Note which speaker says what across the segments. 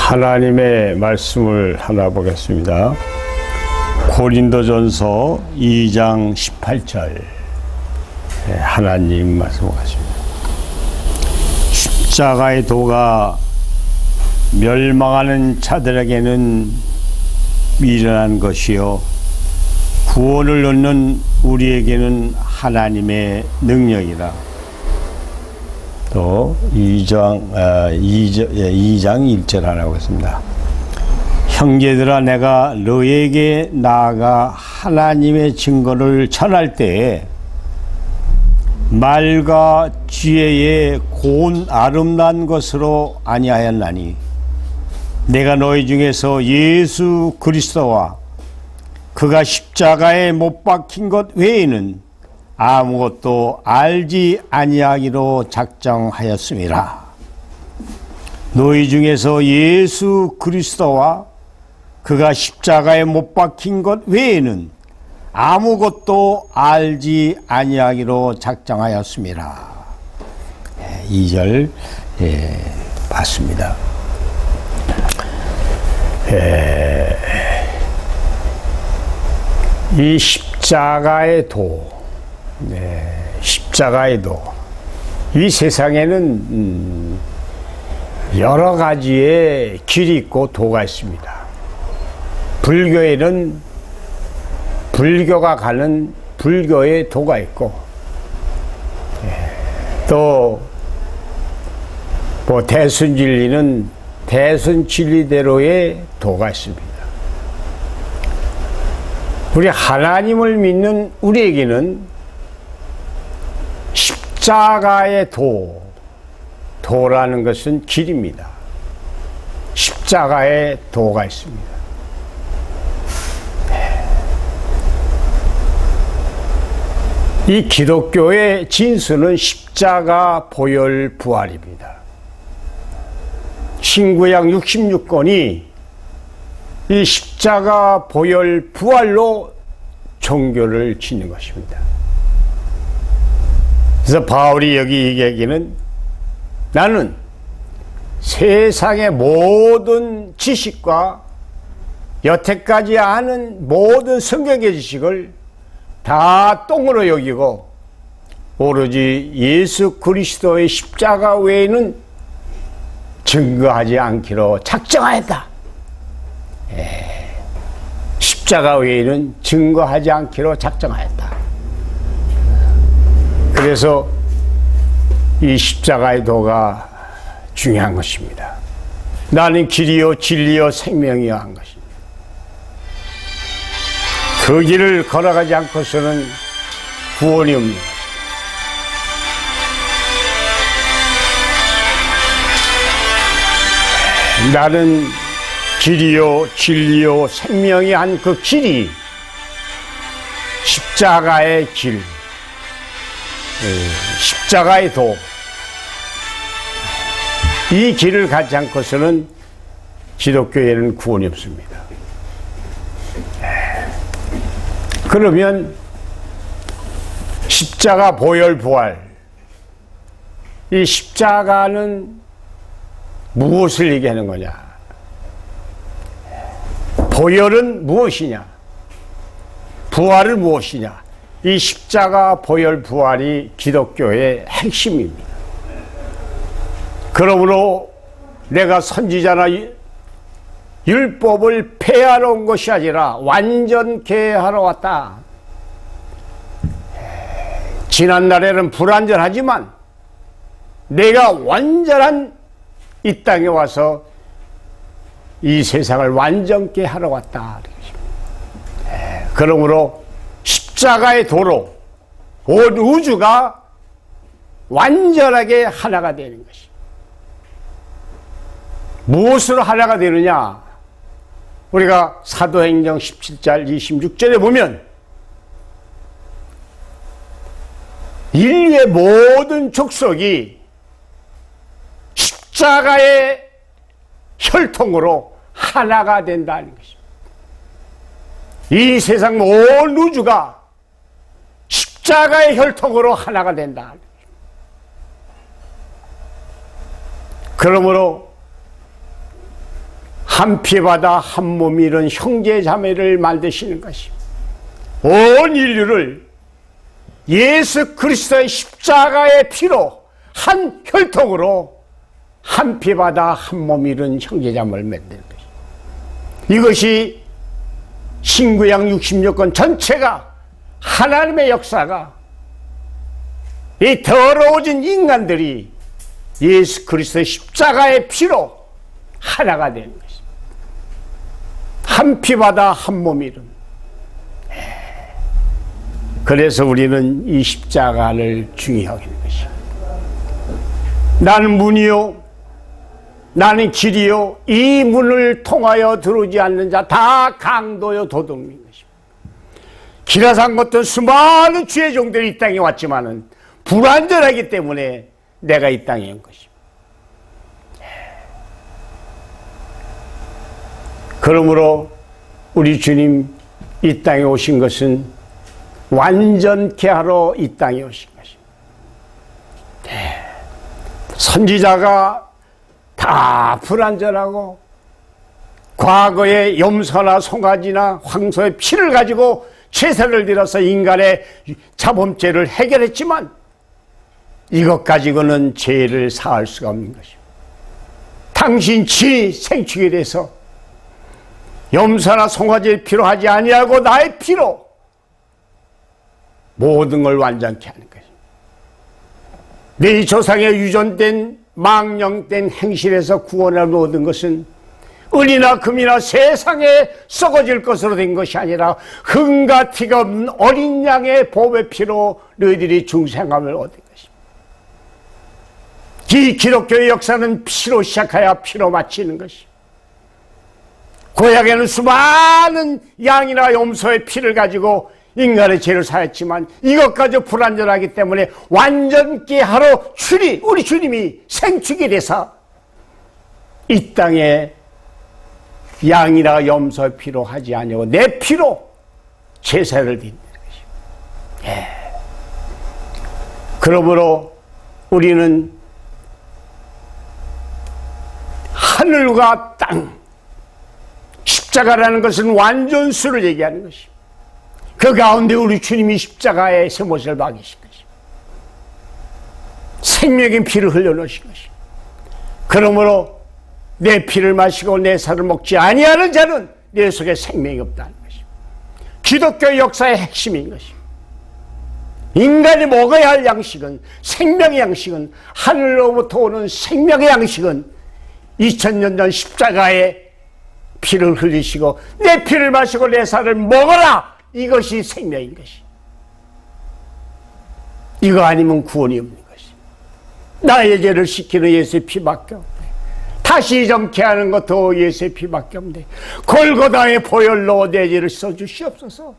Speaker 1: 하나님의 말씀을 하나 보겠습니다. 고린도전서 2장 18절 하나님 말씀 보겠습니다. 십자가의 도가 멸망하는 자들에게는 미련한 것이요 구원을 얻는 우리에게는 하나님의 능력이라. 또 2장 1절 하나 보겠습니다. 형제들아, 내가 너에게 나아가 하나님의 증거를 전할 때에 말과 지혜의 고운 아름다운 것으로 아니하였나니 내가 너희 중에서 예수 그리스도와 그가 십자가에 못 박힌 것 외에는 아무것도 알지 아니하기로 작정하였음이라. 너희 중에서 예수 그리스도와 그가 십자가에 못 박힌 것 외에는 아무것도 알지 아니하기로 작정하였음이라. 2절 봤습니다. 이 십자가의 도, 십자가의 도, 이 세상에는 여러 가지의 길이 있고 도가 있습니다. 불교에는 불교가 가는 불교의 도가 있고, 또 뭐 대순진리는 대순진리대로의 도가 있습니다. 우리 하나님을 믿는 우리에게는 십자가의 도라는 것은 길입니다. 십자가의 도가 있습니다. 이 기독교의 진수는 십자가 보혈 부활입니다. 신구약 66권이 이 십자가 보혈 부활로 종교를 짓는 것입니다. 그래서 바울이 여기 얘기하기는 나는 세상의 모든 지식과 여태까지 아는 모든 성경의 지식을 다 똥으로 여기고 오로지 예수 그리스도의 십자가 외에는 증거하지 않기로 작정하였다. 십자가 외에는 증거하지 않기로 작정하였다. 그래서 이 십자가의 도가 중요한 것입니다. 나는 길이요 진리요 생명이요 한 것입니다. 그 길을 걸어가지 않고서는 구원이 없는 것입니다. 나는 길이요 진리요 생명이 한 그 길이 십자가의 길, 십자가의 도, 이 길을 가지 않고서는 기독교에는 구원이 없습니다. 그러면 십자가 보혈 부활, 이 십자가는 무엇을 얘기하는 거냐? 보혈은 무엇이냐? 부활은 무엇이냐? 이 십자가 보혈 부활이 기독교의 핵심입니다. 그러므로 내가 선지자나 율법을 폐하러 온 것이 아니라 완전케 하러 왔다. 지난날에는 불완전하지만 내가 완전한 이 땅에 와서 이 세상을 완전케 하러 왔다. 그러므로 십자가의 도로 온 우주가 완전하게 하나가 되는 것입니다. 무엇으로 하나가 되느냐? 우리가 사도행전 17장 26절에 보면 인류의 모든 족속이 십자가의 혈통으로 하나가 된다는 것입니다. 이 세상 온 우주가 십자가의 혈통으로 하나가 된다. 그러므로 한 피바다 한 몸 이룬 형제 자매를 만드시는 것입니다. 온 인류를 예수 그리스도의 십자가의 피로 한 혈통으로 한 피바다 한 몸 이룬 형제 자매를 만드는 것입니다. 이것이 신구약 66권 전체가 하나님의 역사가 이 더러워진 인간들이 예수 그리스도의 십자가의 피로 하나가 되는 것입니다. 한 피바다 한 몸 이룬. 그래서 우리는 이 십자가를 중요하게 하는 것입니다. 나는 문이요 나는 길이요 이 문을 통하여 들어오지 않는 자 다 강도요 도둑인 것입니다. 기라산 같은 수많은 주의 종들이 이 땅에 왔지만은 불완전하기 때문에 내가 이 땅에 온 것입니다. 그러므로 우리 주님 이 땅에 오신 것은 완전케 하러 이 땅에 오신 것입니다. 선지자가 다 불완전하고 과거의 염소나 송아지나 황소의 피를 가지고 제사를 드려서 인간의 자범죄를 해결했지만 이것 가지고는 죄를 사할 수가 없는 것입니다. 당신 친히 생축에 대해서 염소나 송아지의 피로 하지 아니하고 나의 피로 모든 걸 완전케 하는 것입니다. 네 조상에 유전된 망령된 행실에서 구원을 얻은 것은 은이나 금이나 세상에 썩어질 것으로 된 것이 아니라 흠과 티가 없는 어린 양의 보배 피로 너희들이 중생함을 얻은 것입니다. 이 기독교의 역사는 피로 시작하여 피로 마치는 것입니다. 구약에는 수많은 양이나 염소의 피를 가지고 인간의 죄를 사했지만 이것까지 불완전하기 때문에 완전케 하러 우리 주님이 생축이 돼서 이 땅에 양이나 염소의 피로 하지 아니하고 내 피로 제사를 드리는 것입니다. 그러므로 우리는 하늘과 땅, 십자가라는 것은 완전수를 얘기하는 것입니다. 그 가운데 우리 주님이 십자가에 세못을 박이신 것입니다. 생명의 피를 흘려놓으신 것입니다. 그러므로 내 피를 마시고 내 살을 먹지 아니하는 자는 내 속에 생명이 없다는 것입니다. 기독교 역사의 핵심인 것입니다. 인간이 먹어야 할 양식은, 생명의 양식은, 하늘로부터 오는 생명의 양식은 2000년 전 십자가에 피를 흘리시고 내 피를 마시고 내 살을 먹어라! 이것이 생명인 것이. 이거 아니면 구원이 없는 것이. 나의 죄를 씻기는 예수의 피밖에 없네. 다시 정케 하는 것도 예수의 피밖에 없네. 골고다의 보혈로 내 죄를 써주시옵소서.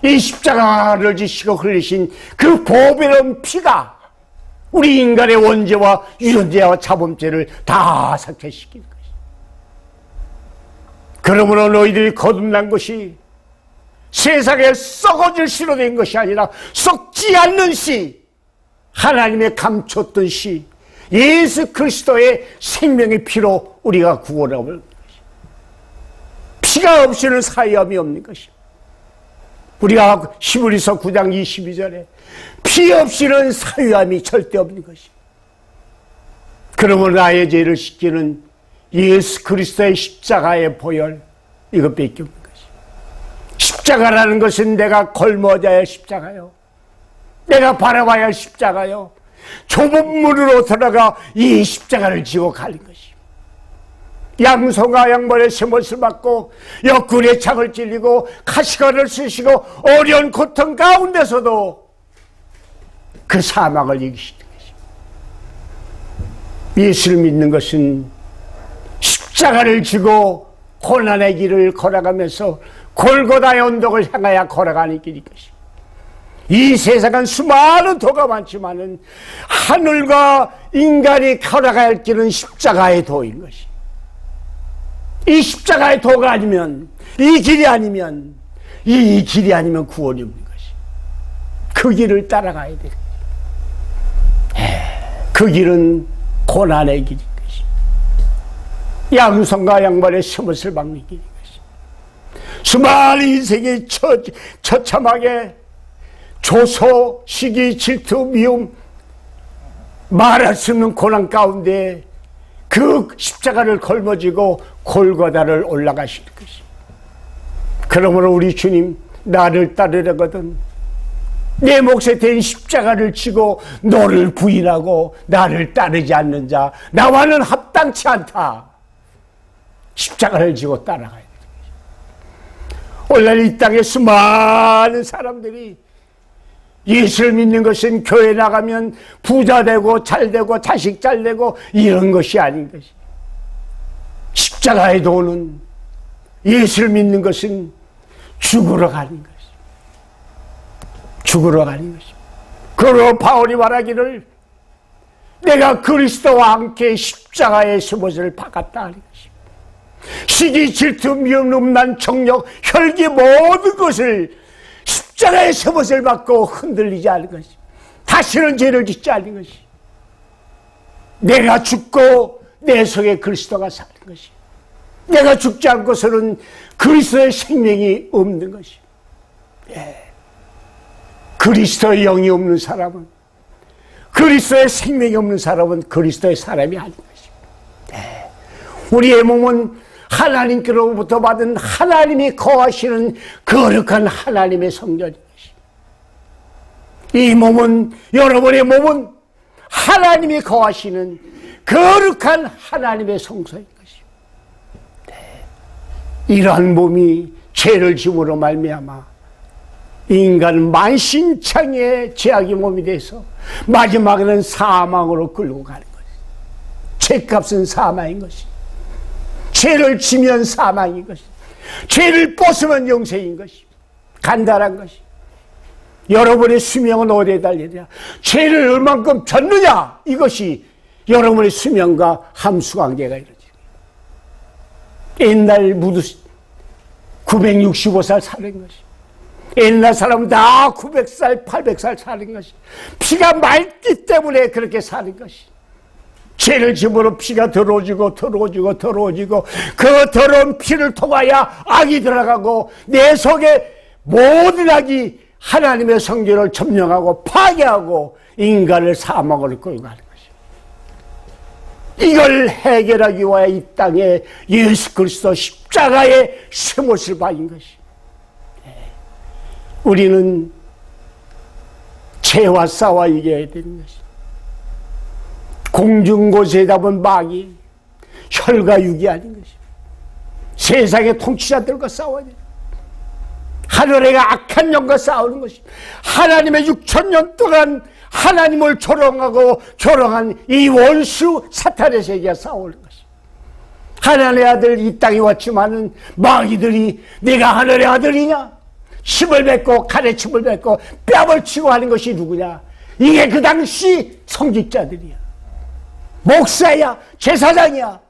Speaker 1: 이 십자가를 지시고 흘리신 그 보배로운 피가 우리 인간의 원죄와 유전죄와 자범죄를 다 삭제시키는 것이. 그러므로 너희들이 거듭난 것이 세상에 썩어질 씨로 된 것이 아니라 썩지 않는 씨, 하나님의 감췄던 씨, 예수 그리스도의 생명의 피로 우리가 구원을 얻는 것이. 피가 없이는 사함이 없는 것이. 우리가 히브리서 9장 22절에 피 없이는 사유함이 절대 없는 것이. 그러므로 나의 죄를 씻기는 예수 그리스도의 십자가의 보혈, 이것밖에 없는 것이. 십자가라는 것은 내가 걸머져야 할 십자가요, 내가 바라봐야 할 십자가요, 좁은 문으로 들어가 이 십자가를 지고 가는 것이. 양손과 양발에 세못을 받고 옆구리에 창을 찔리고 가시관을 쓰시고 어려운 고통 가운데서도 그 사망을 이기시는 것입니다. 예수를 믿는 것은 십자가를 지고 고난의 길을 걸어가면서 골고다의 언덕을 향하여 걸어가는 길인 것입니다. 이 세상은 수많은 도가 많지만은 하늘과 인간이 걸어가야 할 길은 십자가의 도인 것입니다. 이 십자가의 도가 아니면, 이 길이 아니면, 이 길이 아니면 구원이 없는 것이. 그 길을 따라가야 돼. 그 길은 고난의 길인 것이. 양손과 양발에 스못을 박는 길인 것입니다. 수많은 인생이 처참하게 조소, 시기, 질투, 미움, 말할 수 없는 고난 가운데 그 십자가를 걸머지고 골고다를 올라가실 것입니다. 그러므로 우리 주님, 나를 따르려거든 내 몫에 대한 십자가를 지고 너를 부인하고 나를 따르지 않는 자 나와는 합당치 않다. 십자가를 지고 따라가야 됩니다. 오늘 이 땅에 수많은 사람들이 예수를 믿는 것은 교회 나가면 부자 되고 잘 되고 자식 잘 되고 이런 것이 아닌 것이. 십자가에 도는 예수를 믿는 것은 죽으러 가는 것이. 죽으러 가는 것이. 그러므로 바울이 말하기를 내가 그리스도와 함께 십자가의 스못을 박았다 하는 것이. 시기, 질투, 미움, 음란, 정욕, 혈기 모든 것을 십자가의 스못을 받고 흔들리지 않은 것이. 다시는 죄를 짓지 않는 것이. 내가 죽고 내 속에 그리스도가 사는 것이. 내가 죽지 않고서는 그리스도의 생명이 없는 것이. 예. 그리스도의 영이 없는 사람은, 그리스도의 생명이 없는 사람은 그리스도의 사람이 아닌 것입니다. 예. 우리의 몸은 하나님께로부터 받은 하나님이 거하시는 거룩한 하나님의 성전인 것입니다. 이 몸은, 여러분의 몸은 하나님이 거하시는 거룩한 하나님의 성소인 것입니다. 네. 이러한 몸이 죄를 지음으로 말미암아 인간 만신창의 죄악의 몸이 돼서 마지막에는 사망으로 끌고 가는 것입니다. 죄값은 사망인 것입니다. 죄를 지면 사망인 것입니다. 죄를 벗으면 영생인 것입니다. 간단한 것입니다. 여러분의 수명은 어디에 달리냐? 죄를 얼만큼 졌느냐? 이것이 여러분의 수명과 함수관계가 이루어집니다. 옛날 무드 965살 사는 것입니다. 옛날 사람은 다 900살, 800살 사는 것이. 피가 맑기 때문에 그렇게 사는 것이. 죄를 지음으로 피가 더러워지고 그 더러운 피를 통하여 악이 들어가고 내 속에 모든 악이 하나님의 성전을 점령하고 파괴하고 인간을 사망으로 끌고 가는 것입니다. 이걸 해결하기 위하여 이 땅에 예수 그리스도 십자가의 스못을 박은 것입니다. 우리는 죄와 싸워 이겨야 되는 것입니다. 공중곳에 잡은 마귀, 혈과 육이 아닌 것입니다. 세상의 통치자들과 싸워야 돼요. 하늘의 악한 영과 싸우는 것입니다. 하나님의 6,000년 동안 하나님을 조롱하고 조롱한 이 원수 사탄의 세계와 싸우는 것입니다. 하나님의 아들 이 땅에 왔지만은 마귀들이 내가 하늘의 아들이냐? 침을 뱉고 칼에 침을 뱉고 뺨을 치고 하는 것이 누구냐? 이게 그 당시 성직자들이야. 목사야, 제사장이야.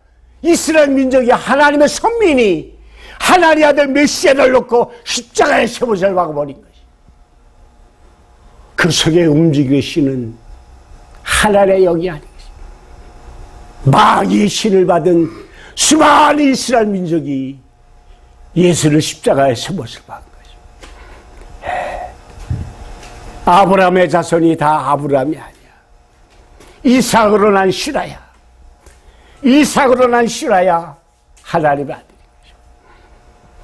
Speaker 1: 이스라엘 민족이 하나님의 선민이 하나님의 아들 메시아를 놓고 십자가의 스못을 박아버린 것이. 그 속에 움직이시는 하나님의 영이 아닌 것이. 마귀의 신을 받은 수많은 이스라엘 민족이 예수를 십자가의 스못을 박은 것이. 아브라함의 자손이 다 아브라함이 아니야. 이삭으로 난 슈라야. 이삭으로 난 슈라야. 하나님의 아들인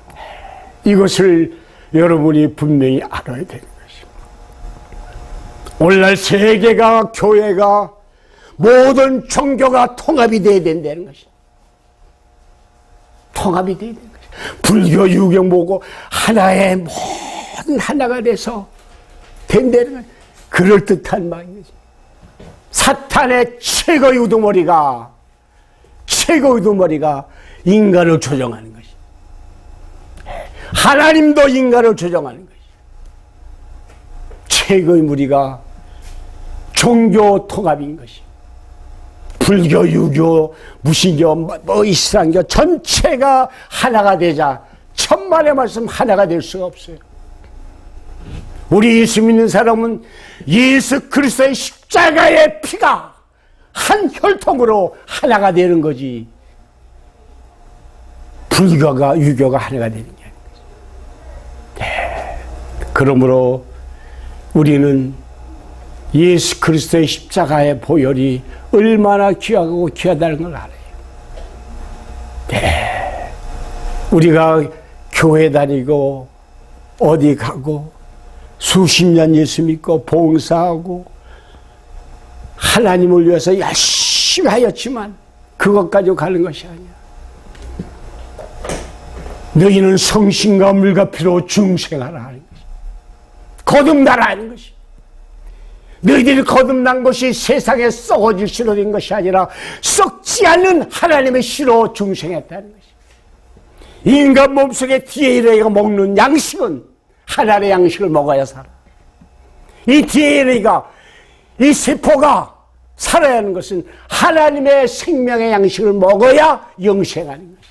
Speaker 1: 것입니다. 이것을 여러분이 분명히 알아야 되는 것입니다. 오늘날 세계가, 교회가, 모든 종교가 통합이 되어야 된다는 것입니다. 통합이 되어야 되는 것입니다. 불교, 유교, 모고 하나의 모든 하나가 돼서 된다는 건 그럴듯한 마음이지. 사탄의 최고의 우두머리가 인간을 조종하는 것이. 하나님도 인간을 조종하는 것이. 최고의 무리가 종교 통합인 것이. 불교, 유교, 무신교, 이슬람교 전체가 하나가 되자 천만의 말씀 하나가 될 수가 없어요. 우리 예수 믿는 사람은 예수 그리스도의 십자가의 피가 한 혈통으로 하나가 되는 거지. 불교가 유교가 하나가 되는 게 아닌 거죠. 네. 그러므로 우리는 예수 그리스도의 십자가의 보혈이 얼마나 귀하고 귀하다는 걸 알아요. 네. 우리가 교회 다니고 어디 가고 수십 년 예수 믿고 봉사하고 하나님을 위해서 열심히 하였지만 그것 가지고 가는 것이 아니야. 너희는 성신과 물과 피로 중생하라 하는 것이, 거듭나라 하는 것이. 너희들이 거듭난 것이 세상에 썩어질 씨로 된 것이 아니라 썩지 않는 하나님의 씨로 중생했다는 것이. 인간 몸속에 DNA가 먹는 양식은 하나님의 양식을 먹어야 살아. 이 DNA가, 이 세포가 살아야 하는 것은 하나님의 생명의 양식을 먹어야 영생하는 것이.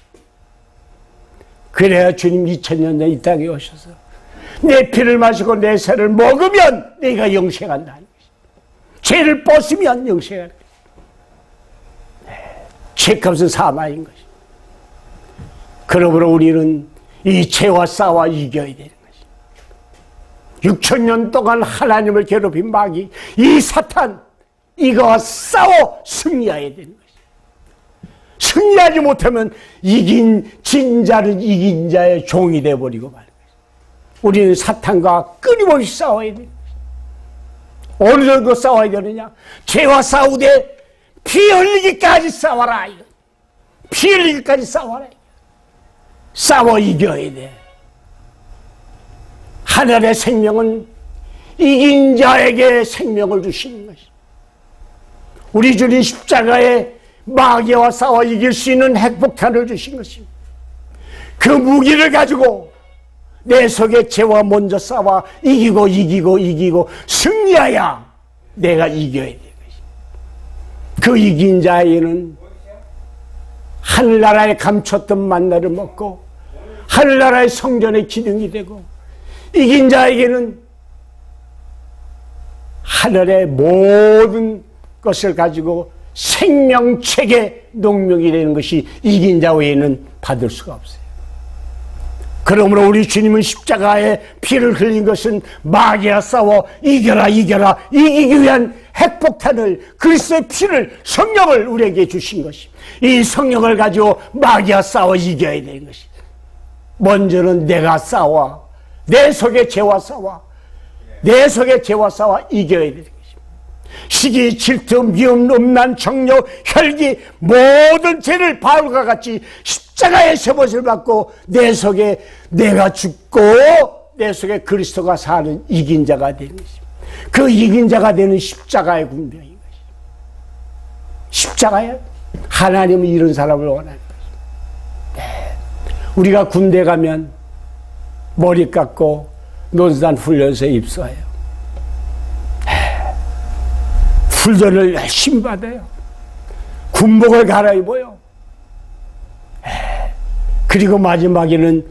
Speaker 1: 그래야 주님 2000년 전 이 땅에 오셔서 내 피를 마시고 내 살을 먹으면 내가 영생한다는 것이. 죄를 벗으면 영생하는 것이. 네. 죄값은 사망인 것이. 그러므로 우리는 이 죄와 싸워 이겨야 되는 것이. 6000년 동안 하나님을 괴롭힌 마귀, 이 사탄, 이거와 싸워 승리해야 되는 것이. 승리하지 못하면 진 자는 이긴 자의 종이 되어버리고 말는 것이. 우리는 사탄과 끊임없이 싸워야 되는 것이. 어느 정도 싸워야 되느냐? 죄와 싸우되 피 흘리기까지 싸워라. 피 흘리기까지 싸워라. 싸워 이겨야 돼. 하늘의 생명은 이긴 자에게 생명을 주시는 것이. 우리 주님 십자가에 마귀와 싸워 이길 수 있는 핵폭탄을 주신 것입니다. 그 무기를 가지고 내 속에 죄와 먼저 싸워 이기고 승리하여 내가 이겨야 되는 것입니다. 그 이긴 자에게는 하늘나라에 감췄던 만나를 먹고 하늘나라의 성전의 기둥이 되고, 이긴 자에게는 하늘의 모든 것을 가지고 생명책의 농명이 되는 것이 이긴 자 외에는 받을 수가 없어요. 그러므로 우리 주님은 십자가에 피를 흘린 것은 마귀와 싸워 이기기 위한 핵폭탄을, 그리스도의 피를, 성령을 우리에게 주신 것입니다. 이 성령을 가지고 마귀와 싸워 이겨야 되는 것입니다. 먼저는 내가 싸워, 내 속에 죄와 싸워, 내 속에 죄와 싸워 이겨야 되는 것입니다. 시기, 질투, 미움, 음란, 정욕, 혈기, 모든 죄를 바울과 같이 십자가의 세봇을 받고 내 속에 내가 죽고 내 속에 그리스도가 사는 이긴 자가 되는 것입니다. 그 이긴 자가 되는 십자가의 군병인 것입니다. 십자가에 하나님은 이런 사람을 원하는 것입니다. 네. 우리가 군대 가면 머리 깎고 논산 훈련소에 입소해요. 훈련을 열심히 받아요. 군복을 갈아입어요. 그리고 마지막에는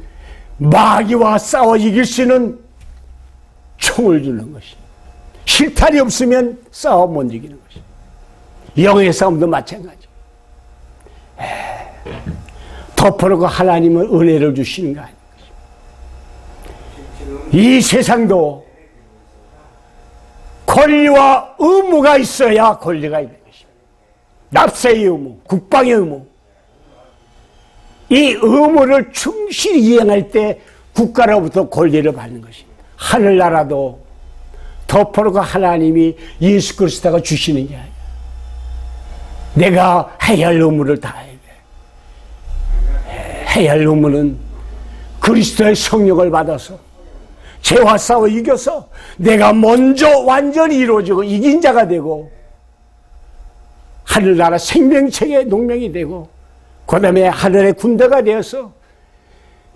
Speaker 1: 마귀와 싸워 이길 수 있는 총을 주는 것이. 실탄이 없으면 싸워 못 이기는 것이. 영의 싸움도 마찬가지. 덮어놓고 하나님은 은혜를 주시는 거 아닙니까? 이 세상도 권리와 의무가 있어야 권리가 있는 것입니다. 납세의 의무, 국방의 의무. 이 의무를 충실히 이행할 때 국가로부터 권리를 받는 것입니다. 하늘나라도 덮어놓고 하나님이 예수 그리스도가 주시는 게 아니야. 내가 해야 할 의무를 다 해야 돼. 해야 할 의무는 그리스도의 성령을 받아서 죄와 싸워 이겨서 내가 먼저 완전히 이루어지고 이긴 자가 되고 하늘나라 생명책의 농명이 되고 그 다음에 하늘의 군대가 되어서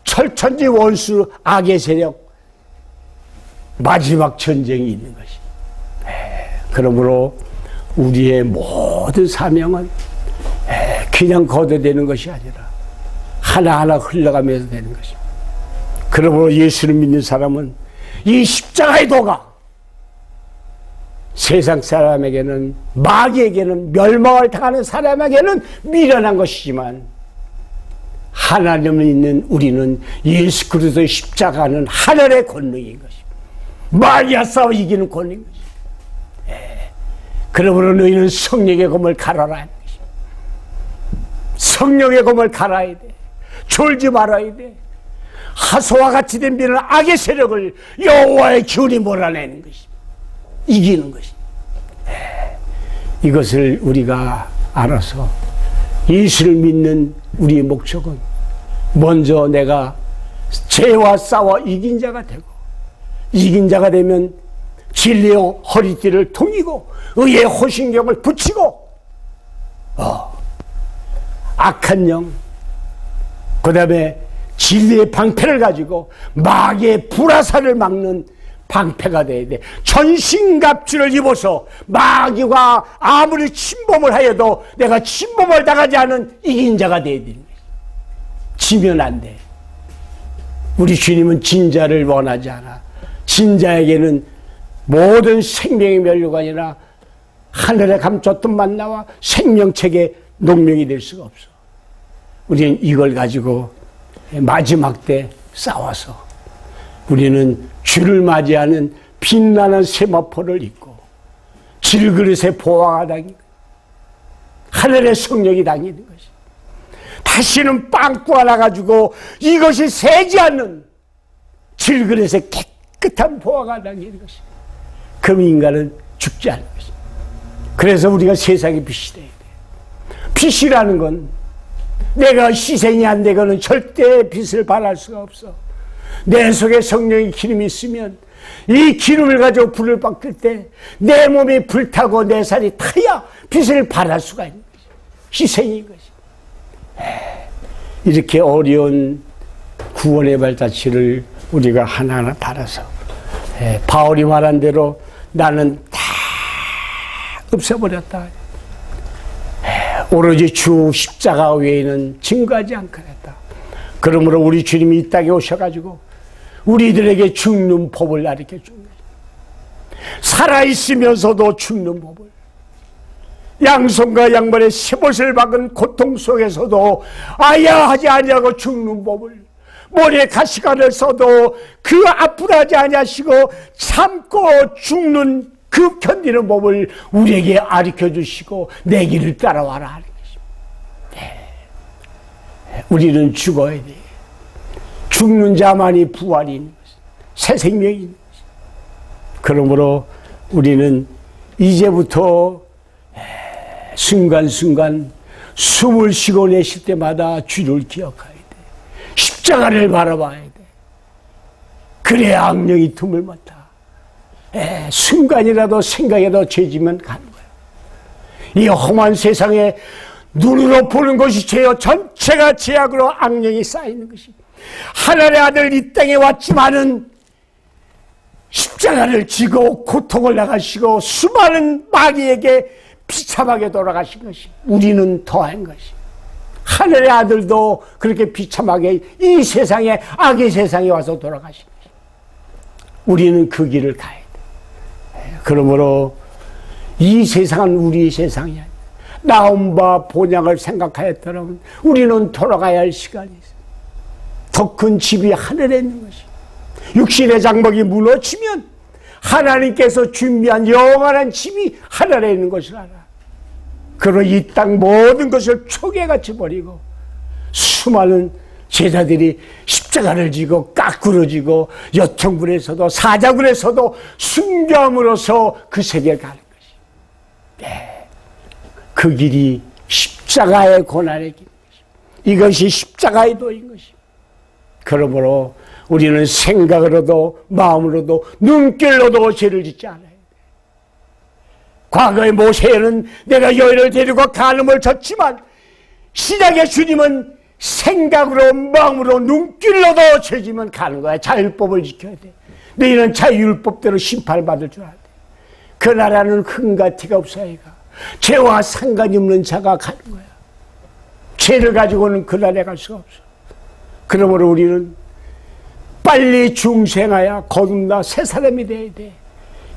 Speaker 1: 철천지 원수 악의 세력 마지막 전쟁이 있는 것이. 그러므로 우리의 모든 사명은 그냥 거둬되는 것이 아니라 하나하나 흘러가면서 되는 것입니다. 그러므로 예수를 믿는 사람은 이 십자가의 도가 세상 사람에게는, 마귀에게는, 멸망을 당하는 사람에게는 미련한 것이지만 하나님을 있는 우리는 예수 그리스도의 십자가는 하늘의 권능인 것입니다. 마귀와 싸워 이기는 권능인 것입니다. 그러므로 너희는 성령의 검을 갈아라 하는 것입니다. 성령의 검을 갈아야 돼. 졸지 말아야 돼. 하소와 같이 된 비는 악의 세력을 여호와의 기운이 몰아내는 것입니다. 이기는 것입니다. 이것을 우리가 알아서 예수를 믿는 우리의 목적은 먼저 내가 죄와 싸워 이긴 자가 되고, 이긴 자가 되면 진리의 허리띠를 동이고 의의 호신경을 붙이고, 악한 영, 그 다음에 진리의 방패를 가지고 마귀의 불화살을 막는 방패가 돼야 돼. 전신갑주를 입어서 마귀가 아무리 침범을 하여도 내가 침범을 당하지 않은 이긴 자가 돼야 되는 거야. 지면 안 돼. 우리 주님은 진자를 원하지 않아. 진자에게는 모든 생명의 멸류가 아니라 하늘에 감췄던 만나와 생명책의 농명이 될 수가 없어. 우리는 이걸 가지고 마지막 때 싸워서 우리는 주를 맞이하는 빛나는 세마포를 입고 질그릇의 보화가 당기고 하늘의 성령이 당기는 것이, 다시는 빵꾸 하나 가지고 이것이 새지 않는 질그릇의 깨끗한 보화가 당기는 것이, 그럼 인간은 죽지 않는 것이. 그래서 우리가 세상의 빛이 돼야 돼. 빛이라는 건 내가 희생이 안 되고는 절대 빛을 발할 수가 없어. 내 속에 성령의 기름이 있으면 이 기름을 가지고 불을 밝힐 때 내 몸이 불타고 내 살이 타야 빛을 발할 수가 있는 거지. 희생인 거지. 이렇게 어려운 구원의 발자취를 우리가 하나하나 받아서 바울이 말한 대로 나는 다 없애버렸다. 오로지 주 십자가 외에는 증거하지 않겠다. 그러므로 우리 주님이 이 땅에 오셔가지고 우리들에게 죽는 법을 가르쳐 준 거예요. 살아있으면서도 죽는 법을, 양손과 양발에 쇠못을 박은 고통 속에서도 아야하지 아니하고 죽는 법을, 머리에 가시관을 써도 그 아프다지 아니하시고 참고 죽는 그 견디는 법을 우리에게 가르쳐 주시고 내 길을 따라와라 하는 것입니다. 우리는 죽어야 돼. 죽는 자만이 부활이 있는 것입니다. 새 생명이 있는 것입니다. 그러므로 우리는 이제부터 순간순간 숨을 쉬고 내쉴 때마다 주를 기억해야 돼. 십자가를 바라봐야 돼. 그래야 악령이 틈을 못 타. 순간이라도 생각에도 죄지면 가는 거야. 이 험한 세상에 눈으로 보는 것이 죄요, 전체가 죄악으로 악령이 쌓이는 것이. 하나님의 아들 이 땅에 왔지만은 십자가를 지고 고통을 나가시고 수많은 마귀에게 비참하게 돌아가신 것이, 우리는 더한 것이. 하늘의 아들도 그렇게 비참하게 이 세상에, 악의 세상에 와서 돌아가신 것이. 우리는 그 길을 가야 돼. 그러므로 이 세상은 우리의 세상이 아니야. 나온 바 본향을 생각하였더라면 우리는 돌아가야 할 시간이 있어. 더 큰 집이 하늘에 있는 것이. 육신의 장막이 무너지면 하나님께서 준비한 영원한 집이 하늘에 있는 것을 알아. 그러나 이 땅 모든 것을 초계같이 버리고 수많은 제자들이 십자가를 지고 까꾸로 지고 여청군에서도 사자군에서도 순교함으로써 그 세계에 가는 것이. 그 길이 십자가의 고난의 길인 것입니다. 이것이 십자가의 도인 것입니다. 그러므로 우리는 생각으로도 마음으로도 눈길로도 죄를 짓지 않아야 돼. 과거의 모세는 내가 여인을 데리고 간음을 졌지만 신약의 주님은 생각으로 마음으로 눈길로도 죄지면 가는 거야. 자율법을 지켜야 돼. 너희는 자율법대로 심판을 받을 줄 알아야 돼. 그 나라는 흠과 티가 없어야가. 죄와 상관이 없는 자가 가는 거야. 죄를 가지고는 그 나라에 갈 수가 없어. 그러므로 우리는 빨리 중생하여 거듭나 새 사람이 돼야 돼.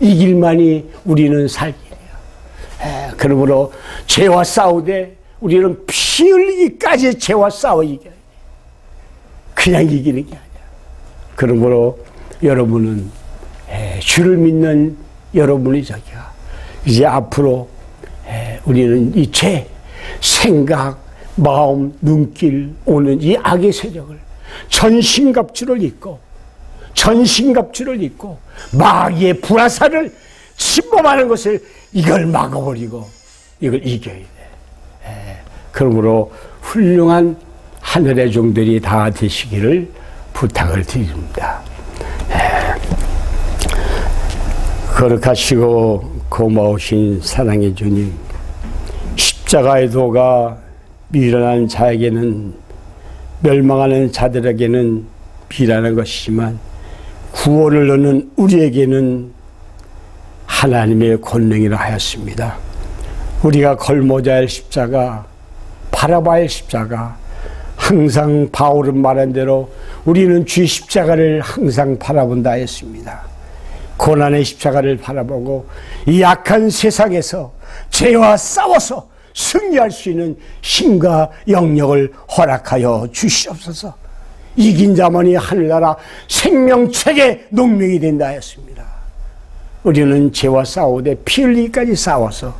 Speaker 1: 이 길만이 우리는 살 길이야. 그러므로 죄와 싸우되 우리는 피 흘리기까지 죄와 싸워 이겨야 돼. 그냥 이기는 게 아니야. 그러므로 여러분은 주를 믿는 여러분이 저기야. 이제 앞으로 우리는 이 죄, 생각, 마음, 눈길 오는 이 악의 세력을 전신갑주를 입고 마귀의 불화살을 침범하는 것을 이걸 막아버리고 이걸 이겨야 돼. 그러므로 훌륭한 하늘의 종들이 다 되시기를 부탁을 드립니다. 거룩하시고 고마우신 사랑의 주님, 십자가의 도가 미련한 자에게는, 멸망하는 자들에게는 비라는 것이지만 구원을 얻는 우리에게는 하나님의 권능이라 하였습니다. 우리가 걸모자 할 십자가, 바라봐야 할 십자가, 항상 바울은 말한 대로 우리는 주의 십자가를 항상 바라본다 했습니다. 고난의 십자가를 바라보고 이 악한 세상에서 죄와 싸워서 승리할 수 있는 힘과 영역을 허락하여 주시옵소서. 이긴 자만이 하늘나라 생명책의 농민이 된다 했습니다. 우리는 죄와 싸우되 피 흘리기까지 싸워서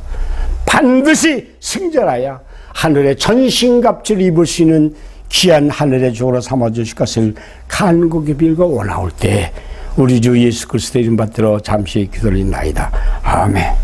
Speaker 1: 반드시 승전하여 하늘의 전신갑주를 입을 수 있는 귀한 하늘의 종으로 삼아주실 것을 간곡히 빌고 원하올 때 우리 주 예수 그리스도의 이름 받들어 잠시 기도를 드리나이다. 아멘.